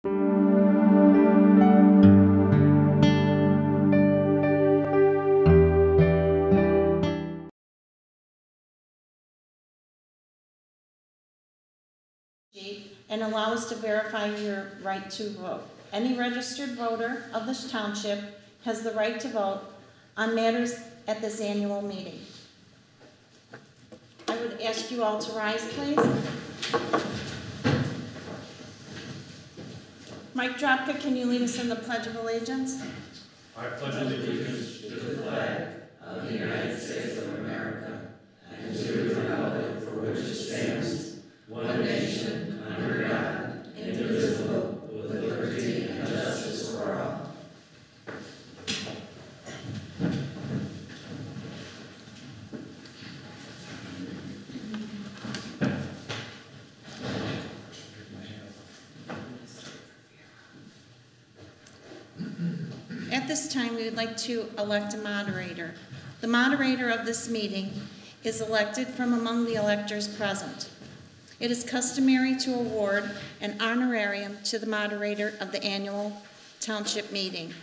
And allow us to verify your right to vote. Any registered voter of this township has the right to vote on matters at this annual meeting. I would ask you all to rise, please. Mike Dropka, can you lead us in the Pledge of Allegiance? I pledge allegiance to the flag of the United States of America and to the republic for which it stands, one nation, under God, indivisible, with liberty and justice for all. At this time, we would like to elect a moderator. The moderator of this meeting is elected from among the electors present. It is customary to award an honorarium to the moderator of the annual township meeting.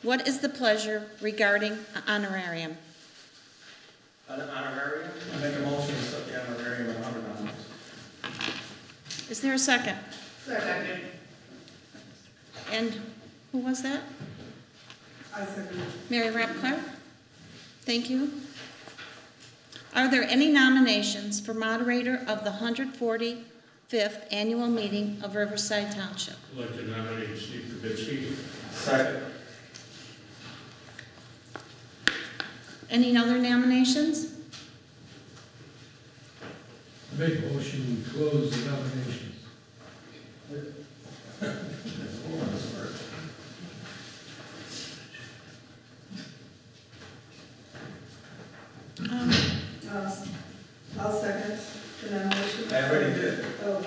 What is the pleasure regarding an honorarium? An honorarium? I make a motion to set the honorarium at $100. Is there a second? Second. And who was that? I second. Mary Rapp Clark? Thank you. Are there any nominations for moderator of the 145th annual meeting of Riverside Township? I'd like to nominate Steve Kubitsky. Second. Any other nominations? I make a motion to close the nominations. I'll second the nomination. I already did. Oh.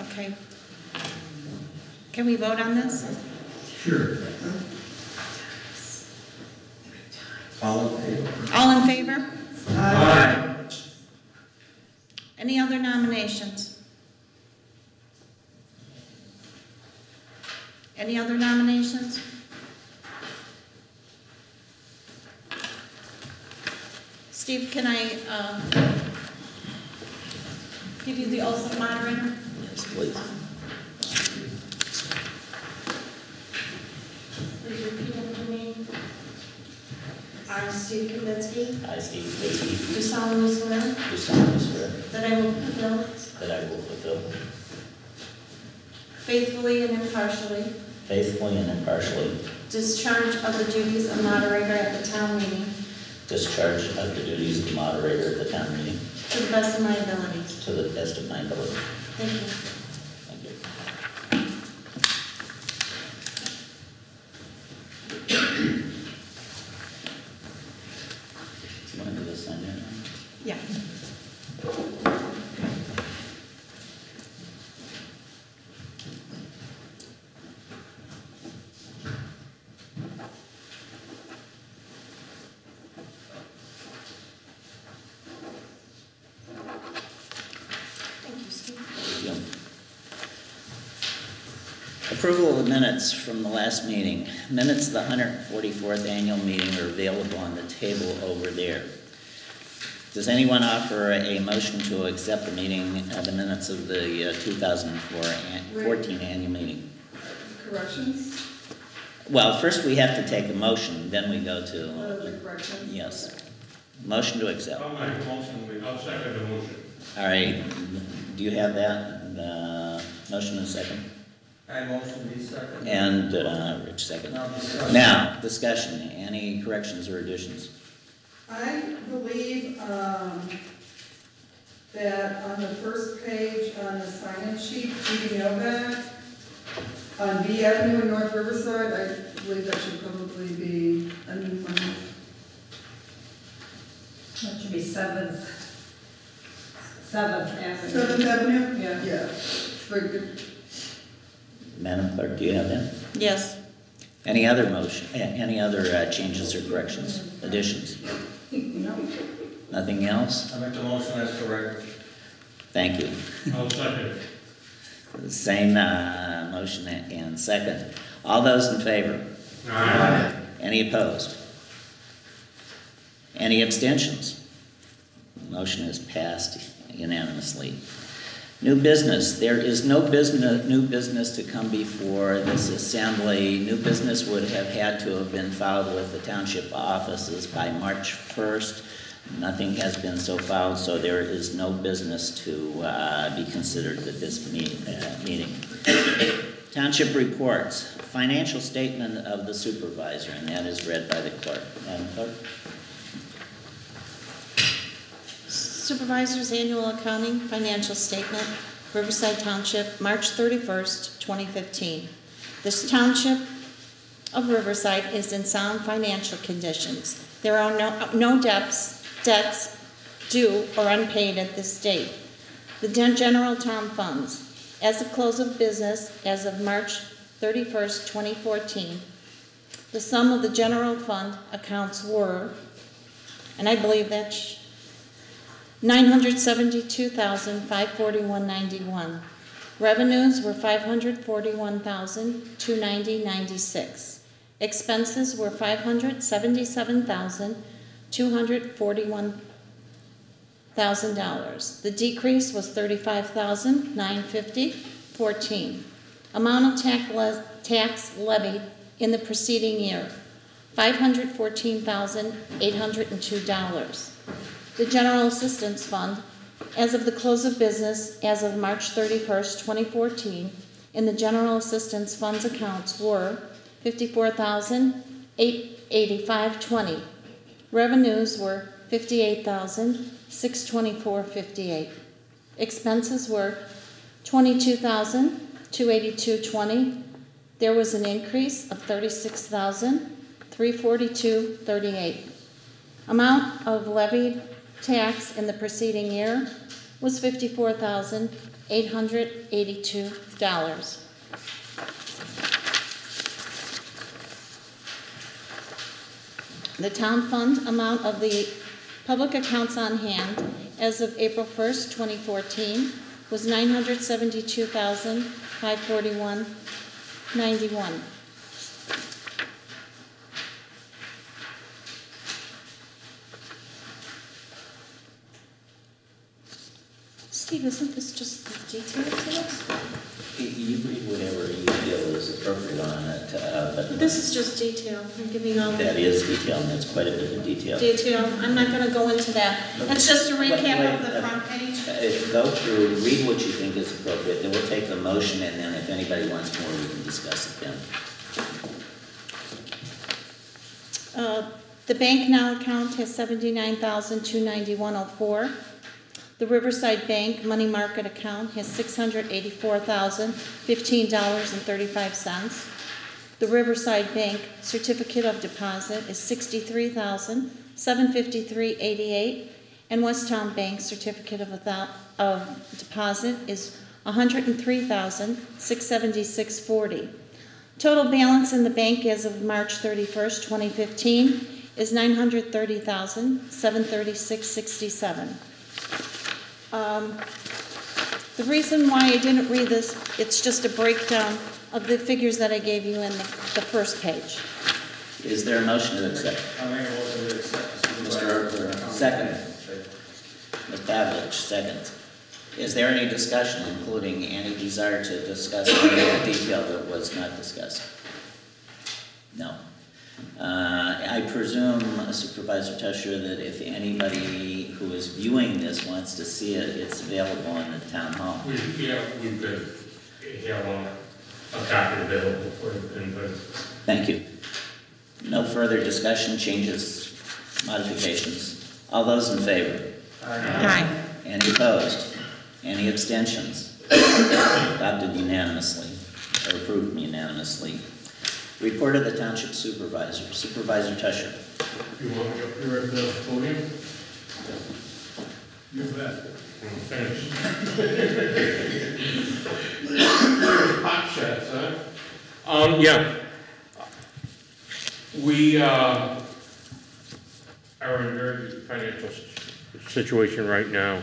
Okay. Can we vote on this? Sure. All in favor? All in favor? Aye. Any other nominations? Any other nominations? Steve, can I give you the oath of moderator? Yes, please. Please repeat after me. I, Steve Kubitsky, I, Steve Kubitsky, do solemnly swear do solemnly swear that I will fulfill that I will fulfill faithfully and impartially faithfully and impartially discharge of the duties of moderator at the town meeting discharge of the duties of the moderator of the town meeting to the best of my abilities. to the best of my ability. Thank you. Thank you. Do you want to do this sign here? Yeah. Thank you, Steve. Thank you. Approval of the minutes from the last meeting. Minutes of the 144th annual meeting are available on the table over there. Does anyone offer a motion to accept the the minutes of the 2014 annual meeting? Corrections? Well, first we have to take a motion, then we go to... The corrections? Yes. Motion to accept. I'll make a motion, I'll second the motion. All right. Do you have that? The motion and second? I motion to be second. And Rich second. Now discussion. Now, discussion. Any corrections or additions? I believe that on the first page on the sign-in sheet, Judy Novak, on B Avenue in North Riverside, I believe that should probably be a new one. That should be Seventh Avenue. 7th Avenue? Yeah. Yeah, very good. Madam Clerk, do you have that? Yes. Any other motion, any other changes or corrections, additions? No. Nothing else? I make the motion as correct. Thank you. I'll second. Same motion and second. All those in favor? Aye. Any opposed? Any abstentions? Motion is passed unanimously. New business. There is no new business to come before this assembly. New business would have had to have been filed with the township offices by March 1st. Nothing has been so filed, so there is no business to be considered at this meeting. Township reports. Financial statement of the supervisor, and that is read by the clerk. Madam Clerk? Supervisor's Annual Accounting Financial Statement, Riverside Township, March 31st, 2015. This Township of Riverside is in sound financial conditions. There are no debts due or unpaid at this date. The general town funds, as of close of business, as of March 31st, 2014, the sum of the general fund accounts were, and I believe that's $972,541.91. Revenues were $541,290.96. Expenses were $577,241,000. The decrease was $35,950.14. Amount of tax levied in the preceding year, $514,802. The General Assistance Fund, as of the close of business, as of March 31st, 2014, in the General Assistance Fund's accounts were $54,885.20. Revenues were $58,624.58. Expenses were $22,282.20. There was an increase of $36,342.38. Amount of levied tax in the preceding year was $54,882. The town fund amount of the public accounts on hand as of April 1st, 2014 was $972,541.91. Steve, isn't this just the details of this? You read whatever you feel is appropriate on it, but This is just detail. I'm giving all that the is detail, and that's quite a bit of detail. detail. I'm not going to go into that. It's just a recap of the front page. Go through, read what you think is appropriate, then we'll take the motion, and then if anybody wants more, we can discuss it then. The bank now account has $79,291.04. The Riverside Bank money market account has $684,015.35. The Riverside Bank certificate of deposit is $63,753.88, and Westtown Bank certificate of deposit is $103,676.40. Total balance in the bank as of March 31st, 2015 is $930,736.67. The reason why I didn't read this, it's just a breakdown of the figures that I gave you in the first page. Is there a motion to accept? I make a motion to accept. Mr. Erber, second. Ms. Pavlich, second. Is there any discussion, including any desire to discuss any other detail that was not discussed? No. I presume, Supervisor Tusher, that if anybody who is viewing this wants to see it, it's available in the town hall. We could have a copy available for input. Thank you. No further discussion, changes, modifications. All those in favor? Aye. Any opposed? Any abstentions? Adopted unanimously, or approved unanimously. Report of the Township Supervisor. Supervisor Tusher. You want me up here at the podium? You bet. Thanks. Hot shots, huh? Yeah. We are in a very financial situation right now.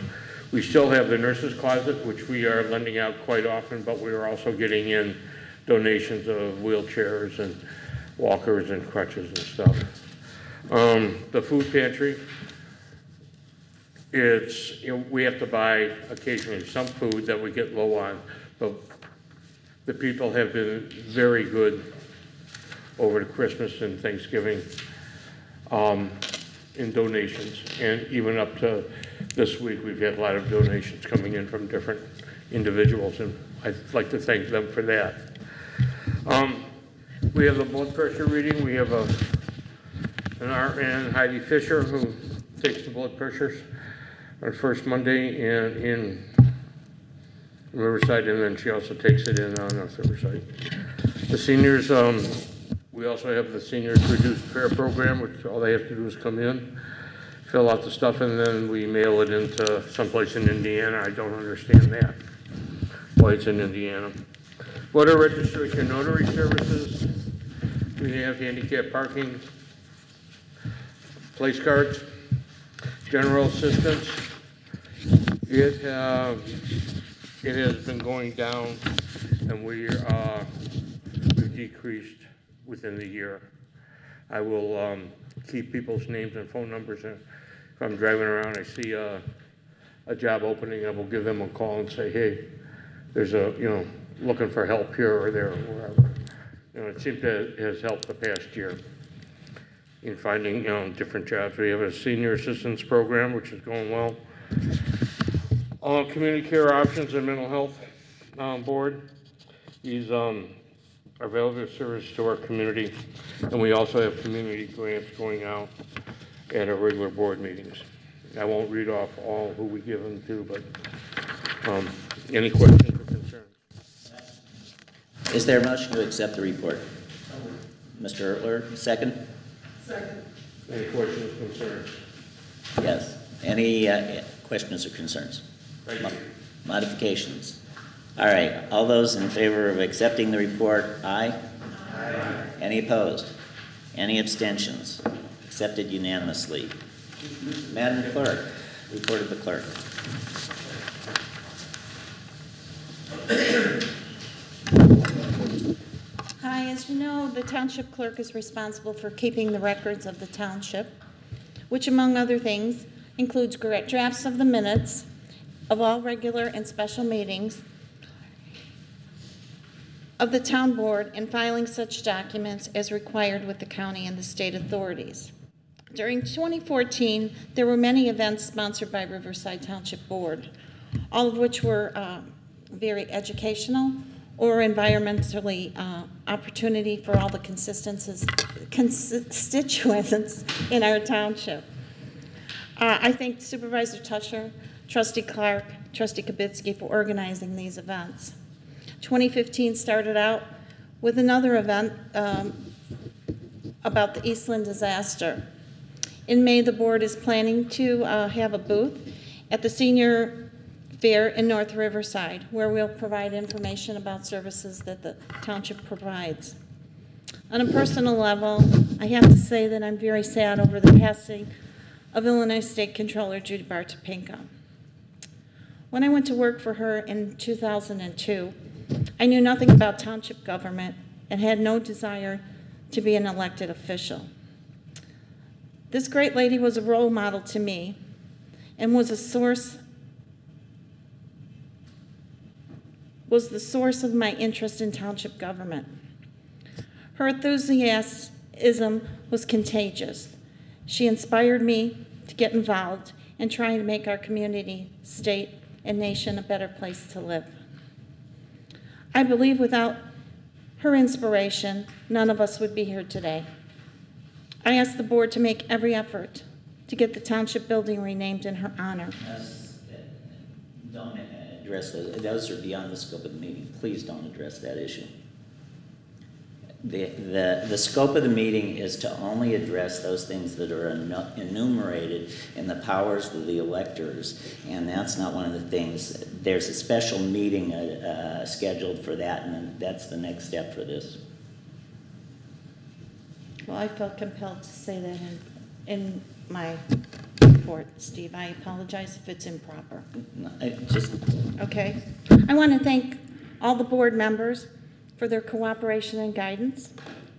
We still have the nurse's closet, which we are lending out quite often, but we are also getting in donations of wheelchairs and walkers and crutches and stuff. The food pantry, we have to buy occasionally some food that we get low on, but the people have been very good over the Christmas and Thanksgiving in donations, and even up to this week, we've had a lot of donations coming in from different individuals, and I'd like to thank them for that. We have the blood pressure reading. We have an RN, Heidi Fisher, who takes the blood pressures on first Monday in Riverside, and then she also takes it in on North Riverside. The seniors, we also have the seniors reduced fare program, which all they have to do is come in, fill out the stuff, and then we mail it into someplace in Indiana. I don't understand that, why it's in Indiana. Voter registration notary services. We have handicap parking, place cards, general assistance. It has been going down, and we've decreased within the year. I will keep people's names and phone numbers, and if I'm driving around, I see a job opening, I will give them a call and say, hey, there's looking for help here or there or wherever. It seems that it has helped the past year in finding different jobs. We have a senior assistance program, which is going well. Community care options and mental health board. These are available service to our community, and we also have community grants going out at our regular board meetings. I won't read off all who we give them to, but any questions or concerns? Is there a motion to accept the report? Mr. Ertler, second? Second. Any questions or concerns? Yes. Any questions or concerns? Thank you. Modifications? All right. All those in favor of accepting the report, aye? Aye. Any opposed? Any abstentions? Accepted unanimously. Madam Clerk, report of the clerk. Hi, as you know, the township clerk is responsible for keeping the records of the township, which among other things includes drafts of the minutes of all regular and special meetings of the town board and filing such documents as required with the county and the state authorities. During 2014, there were many events sponsored by Riverside Township Board, all of which were very educational or environmentally opportunity for all the constituents in our township. I thank Supervisor Tusher, Trustee Clark, Trustee Kibitsky for organizing these events. 2015 started out with another event about the Eastland disaster. In May, the board is planning to have a booth at the senior fair in North Riverside, where we'll provide information about services that the township provides. On a personal level, I have to say that I'm very sad over the passing of Illinois State Controller Judy Bartopinka. When I went to work for her in 2002, I knew nothing about township government and had no desire to be an elected official. This great lady was a role model to me and was the source of my interest in township government. Her enthusiasm was contagious. She inspired me to get involved in trying to make our community, state, and nation a better place to live. I believe without her inspiration, none of us would be here today. I ask the board to make every effort to get the township building renamed in her honor. Don't address those. Those are beyond the scope of the meeting. Please don't address that issue. The scope of the meeting is to only address those things that are enumerated in the powers of the electors, and that's not one of the things. There's a special meeting scheduled for that, and that's the next step for this. Well, I felt compelled to say that in my report, Steve. I apologize if it's improper. No, Okay. I want to thank all the board members for their cooperation and guidance,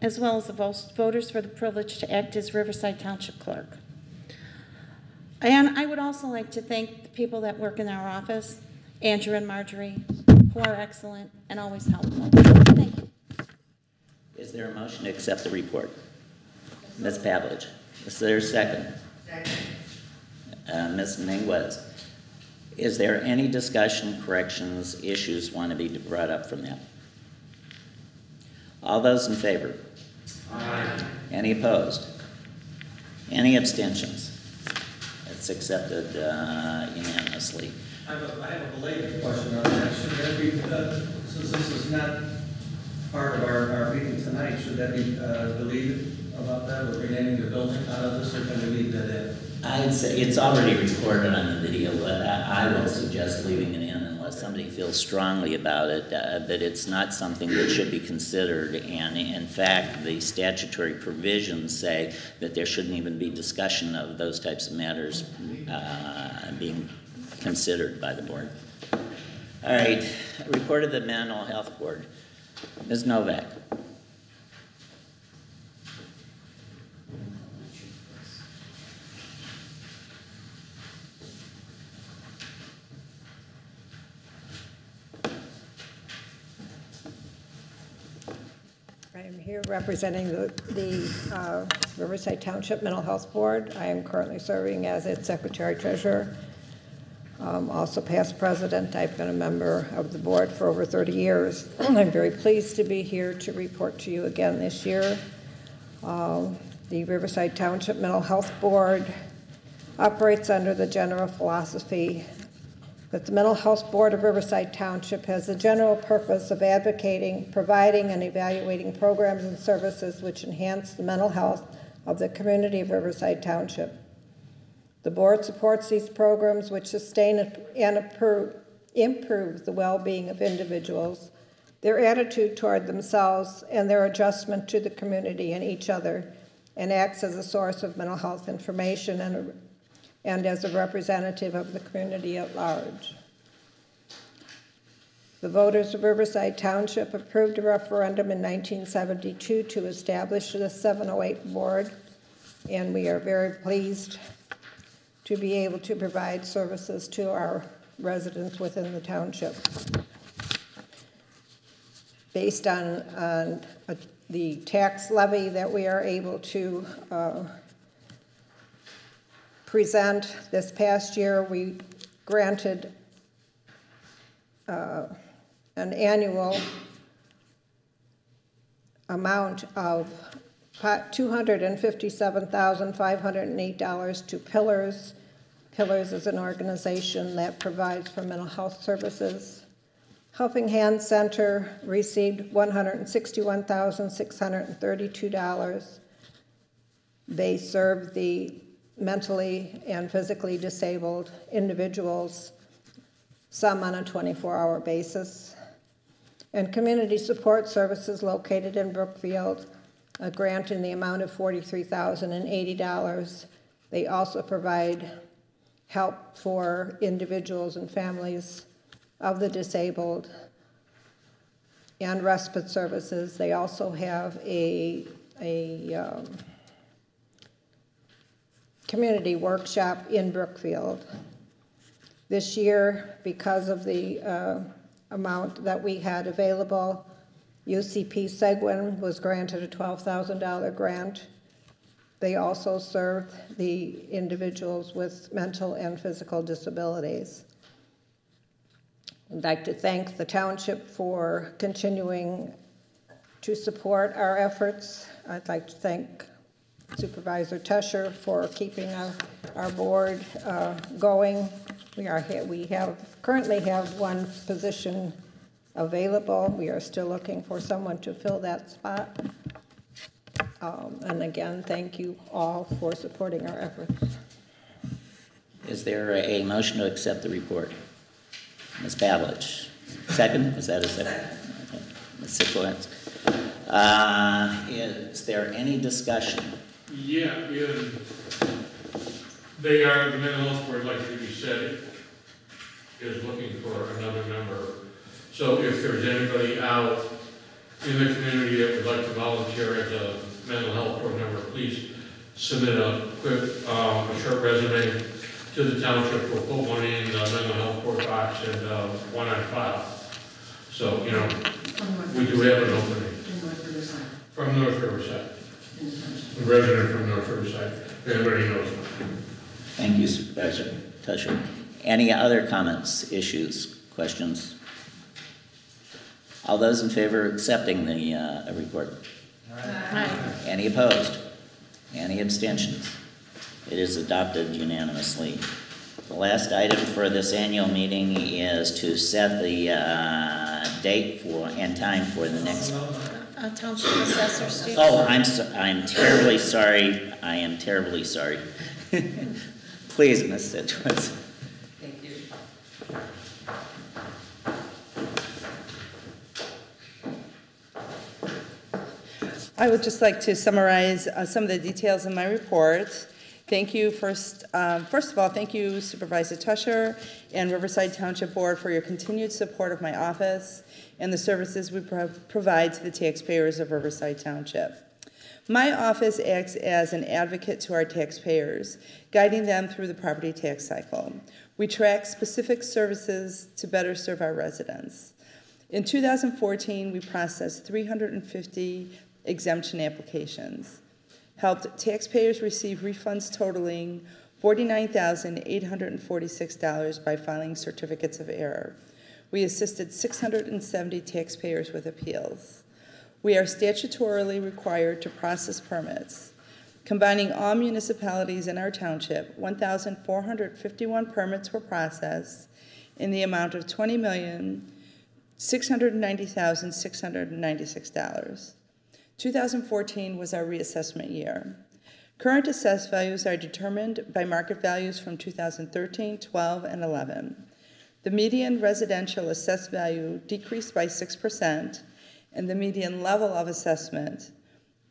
as well as the voters for the privilege to act as Riverside Township Clerk. And I would also like to thank the people that work in our office, Andrew and Marjorie, who are excellent and always helpful. Thank you. Is there a motion to accept the report? Ms. Pavlich. Is there a second? Second. Ms. Minguez. Is there any discussion, corrections, issues want to be brought up from that? All those in favor? Aye. Any opposed? Any abstentions? It's accepted unanimously. I have a belated question on that. Should that be, since this is not part of our meeting tonight, should that be deleted about that? We're renaming the building out of this, or can we leave that in? I'd say it's already recorded on the video, but I will suggest leaving it in unless somebody feels strongly about it, that it's not something that should be considered. And in fact, the statutory provisions say that there shouldn't even be discussion of those types of matters being considered by the board. All right, report of the Mental Health Board. Ms. Novak. I am here representing the Riverside Township Mental Health Board. I am currently serving as its Secretary-Treasurer. Also past president. I've been a member of the board for over 30 years. I'm very pleased to be here to report to you again this year. The Riverside Township Mental Health Board operates under the general philosophy that the Mental Health Board of Riverside Township has the general purpose of advocating, providing, and evaluating programs and services which enhance the mental health of the community of Riverside Township. The board supports these programs which sustain and improve the well-being of individuals, their attitude toward themselves, and their adjustment to the community and each other, and acts as a source of mental health information and as a representative of the community at large. The voters of Riverside Township approved a referendum in 1972 to establish the 708 board, and we are very pleased to be able to provide services to our residents within the township. Based on the tax levy that we are able to present this past year, we granted an annual amount of $257,508 to Pillars. Pillars is an organization that provides for mental health services. Helping Hand Center received $161,632. They serve the mentally and physically disabled individuals, some on a 24-hour basis. And Community Support Services located in Brookfield, a grant in the amount of $43,080. They also provide help for individuals and families of the disabled and respite services. They also have a community workshop in Brookfield. This year, because of the amount that we had available, UCP Seguin was granted a $12,000 grant. They also serve the individuals with mental and physical disabilities. I'd like to thank the township for continuing to support our efforts. I'd like to thank Supervisor Tusher for keeping our board going. We currently have one position available. We are still looking for someone to fill that spot. And again, thank you all for supporting our efforts. Is there a motion to accept the report? Ms. Pavlich. Second? Is that a second? Okay. Ms. Sikowitz. Is there any discussion? Yeah, They are, the mental health board, like you said, is looking for another member. So if there's anybody out in the community that would like to volunteer as a mental health board member, please submit a quick, a short resume to the township. We'll put one in the mental health board box and one on file. So, you know, we do have an opening. From North Riverside. A resident from North Riverside. Everybody knows them. Thank you, Supervisor Tusher. Any other comments, issues, questions? All those in favor of accepting the report? Aye. Any opposed? Any abstentions? It is adopted unanimously. The last item for this annual meeting is to set the date for and time for the next. Township Assessor Steve. Oh, I'm terribly sorry. I am terribly sorry. Please, Ms. Sitwitz. Thank you. I would just like to summarize some of the details in my report. Thank you first of all, thank you Supervisor Tusher and Riverside Township Board for your continued support of my office and the services we provide to the taxpayers of Riverside Township. My office acts as an advocate to our taxpayers, guiding them through the property tax cycle. We track specific services to better serve our residents. In 2014, we processed 350 exemption applications, helped taxpayers receive refunds totaling $49,846 by filing certificates of error. We assisted 670 taxpayers with appeals. We are statutorily required to process permits. Combining all municipalities in our township, 1,451 permits were processed in the amount of $20,690,696. 2014 was our reassessment year. Current assessed values are determined by market values from 2013, 12, and 11. The median residential assessed value decreased by 6%, and the median level of assessment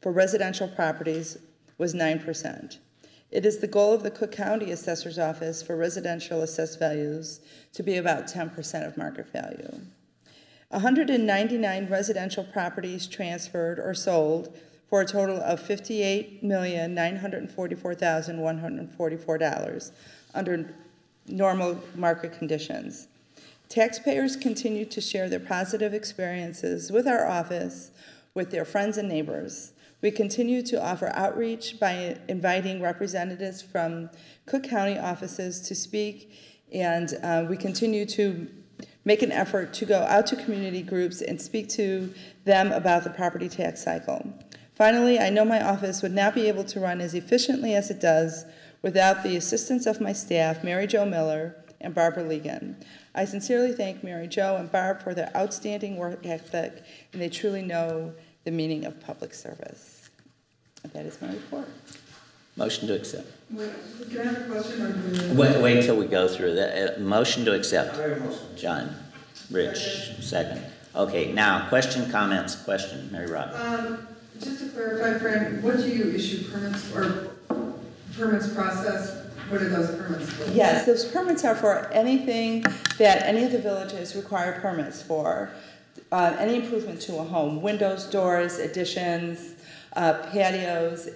for residential properties was 9%. It is the goal of the Cook County Assessor's Office for residential assessed values to be about 10% of market value. 199 residential properties transferred or sold for a total of $58,944,144 under normal market conditions. Taxpayers continue to share their positive experiences with our office with their friends and neighbors. We continue to offer outreach by inviting representatives from Cook County offices to speak, and we continue to make an effort to go out to community groups and speak to them about the property tax cycle. Finally, I know my office would not be able to run as efficiently as it does without the assistance of my staff, Mary Jo Miller and Barbara Legan. I sincerely thank Mary Jo and Barb for their outstanding work ethic, and they truly know the meaning of public service. And that is my report. Motion to accept. Wait, can I have a question or do we? Wait till we go through that. Motion to accept. Very motion. John. Rich, second. Okay, now, question, comments, question, Mary Rob. Just to clarify, Fran, what do you issue permits or permits process? What are those permits for? Yes, those permits are for anything that any of the villages require permits for. Any improvement to a home, windows, doors, additions, patios.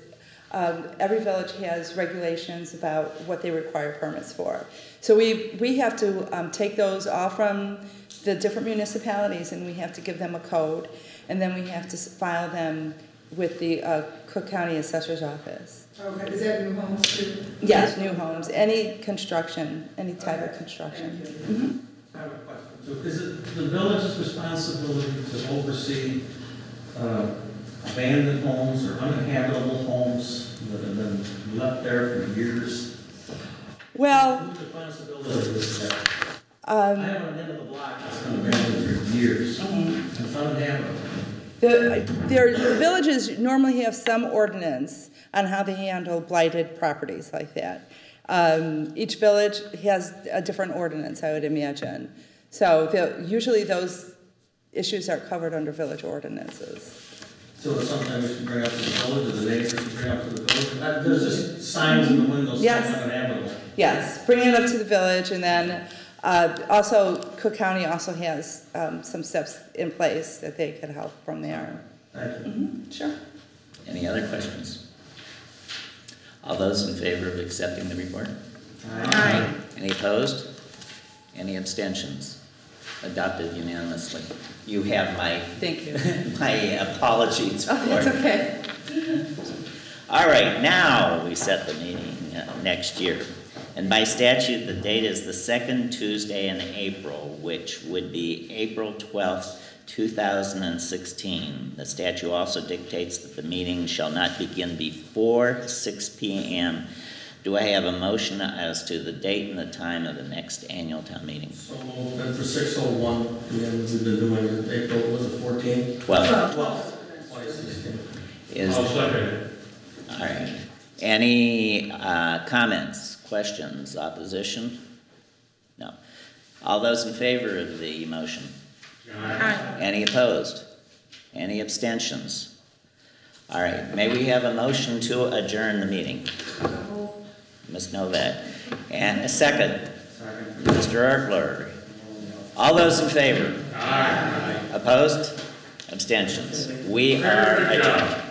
Every village has regulations about what they require permits for. So we have to take those all from the different municipalities, and we have to give them a code, and then we have to file them with the Cook County Assessor's Office. Okay, is that new homes too? Yes, new homes, any construction, any type of construction. Mm-hmm. I have a question too. Is it the village's responsibility to oversee abandoned homes or uninhabitable homes that have been left there for years? Well, Whose responsibility is that? I have an end of the block that's been abandoned for years. It's uninhabitable. The villages normally have some ordinance on how they handle blighted properties like that. Each village has a different ordinance, I would imagine. So usually those issues are covered under village ordinances. So it's something we should bring up to the village, or the neighbors should bring up to the village? There's just signs in the windows. Yes. That's uninhabitable. Yes, bringing it up to the village, and then also Cook County also has some steps in place that they could help from there. Thank you. Sure. Any other questions? All those in favor of accepting the report? Aye. Any opposed? Any abstentions? Adopted unanimously. You have my Thank you. my apologies for Oh, that's okay. All right, now we set the meeting next year. And by statute, the date is the second Tuesday in April, which would be April 12th, 2016. The statute also dictates that the meeting shall not begin before 6 p.m. Do I have a motion as to the date and the time of the next annual town meeting? So, and for 601, we've been doing it, April, was it 14? 12. 2016. Is, I'll second it. all right. Any comments, questions, opposition? No. All those in favor of the motion? Aye. Any opposed? Any abstentions? All right, may we have a motion to adjourn the meeting? Ms. Novak. And a second. Mr. Erkler. All those in favor? Aye. Opposed? Abstentions? We are adjourned.